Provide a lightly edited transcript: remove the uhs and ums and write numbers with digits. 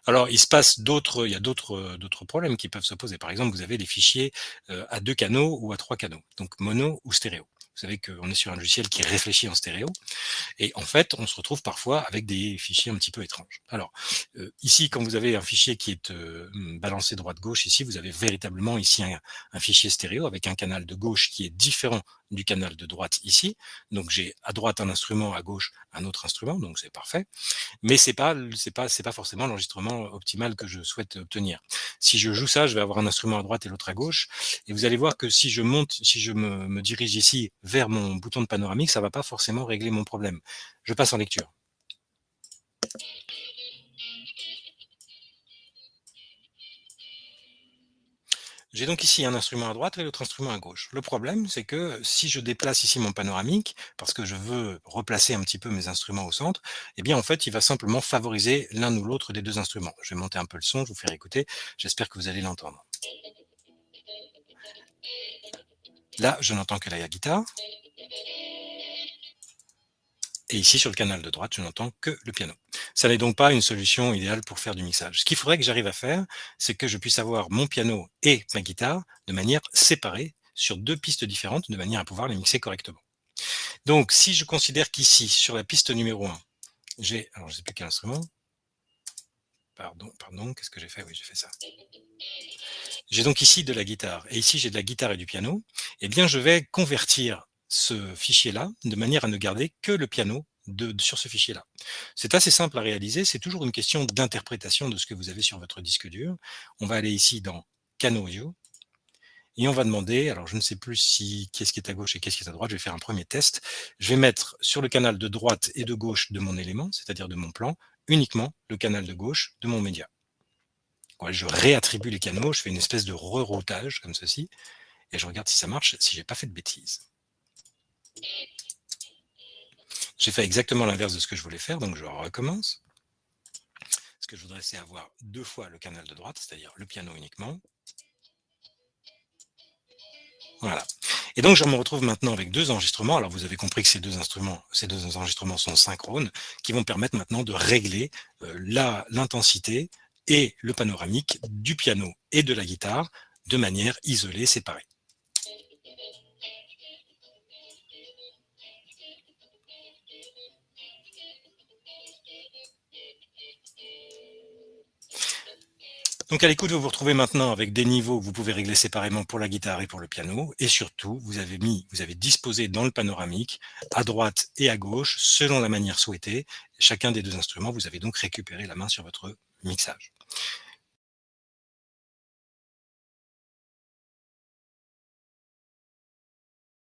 Alors, il y a d'autres problèmes qui peuvent se poser. Par exemple, vous avez des fichiers, à 2 canaux ou à 3 canaux, donc mono ou stéréo. Vous savez qu'on est sur un logiciel qui réfléchit en stéréo et en fait, on se retrouve parfois avec des fichiers un petit peu étranges. Alors, ici, quand vous avez un fichier qui est, balancé droite-gauche, ici, vous avez véritablement ici un fichier stéréo avec un canal de gauche qui est différent du canal de droite ici. Donc j'ai à droite un instrument, à gauche un autre instrument, donc c'est parfait. Mais c'est pas forcément l'enregistrement optimal que je souhaite obtenir. Si je joue ça, je vais avoir un instrument à droite et l'autre à gauche, et vous allez voir que si je me dirige ici vers mon bouton de panoramique, ça va pas forcément régler mon problème. Je passe en lecture. J'ai donc ici un instrument à droite et l'autre instrument à gauche. Le problème, c'est que si je déplace ici mon panoramique, parce que je veux replacer un petit peu mes instruments au centre, eh bien en fait, il va simplement favoriser l'un ou l'autre des deux instruments. Je vais monter un peu le son, je vais vous faire écouter, j'espère que vous allez l'entendre. Là, je n'entends que la guitare, et ici sur le canal de droite, je n'entends que le piano. Ça n'est donc pas une solution idéale pour faire du mixage. Ce qu'il faudrait que j'arrive à faire, c'est que je puisse avoir mon piano et ma guitare de manière séparée sur deux pistes différentes, de manière à pouvoir les mixer correctement. Donc, si je considère qu'ici, sur la piste numéro 1, j'ai, alors je ne sais plus quel instrument, pardon, qu'est-ce que j'ai fait? Oui, j'ai fait ça. J'ai donc ici de la guitare, et ici j'ai de la guitare et du piano, eh bien je vais convertir ce fichier-là, de manière à ne garder que le piano sur ce fichier-là. C'est assez simple à réaliser, c'est toujours une question d'interprétation de ce que vous avez sur votre disque dur. On va aller ici dans Canaux audio, et on va demander, alors je ne sais plus si qu'est-ce qui est à gauche et qu'est-ce qui est à droite, je vais faire un premier test. Je vais mettre sur le canal de droite et de gauche de mon élément, c'est-à-dire de mon plan, uniquement le canal de gauche de mon média. Ouais, je réattribue les canaux, je fais une espèce de reroutage comme ceci, et je regarde si ça marche, si j'ai pas fait de bêtises. J'ai fait exactement l'inverse de ce que je voulais faire, donc je recommence. Ce que je voudrais, c'est avoir deux fois le canal de droite, c'est-à-dire le piano uniquement. Voilà. Et donc, je me retrouve maintenant avec deux enregistrements. Alors, vous avez compris que ces deux enregistrements sont synchrones, qui vont permettre maintenant de régler l'intensité et le panoramique du piano et de la guitare de manière isolée, séparée. Donc à l'écoute, vous vous retrouvez maintenant avec des niveaux que vous pouvez régler séparément pour la guitare et pour le piano. Et surtout, vous avez disposé dans le panoramique à droite et à gauche, selon la manière souhaitée, chacun des deux instruments. Vous avez donc récupéré la main sur votre mixage.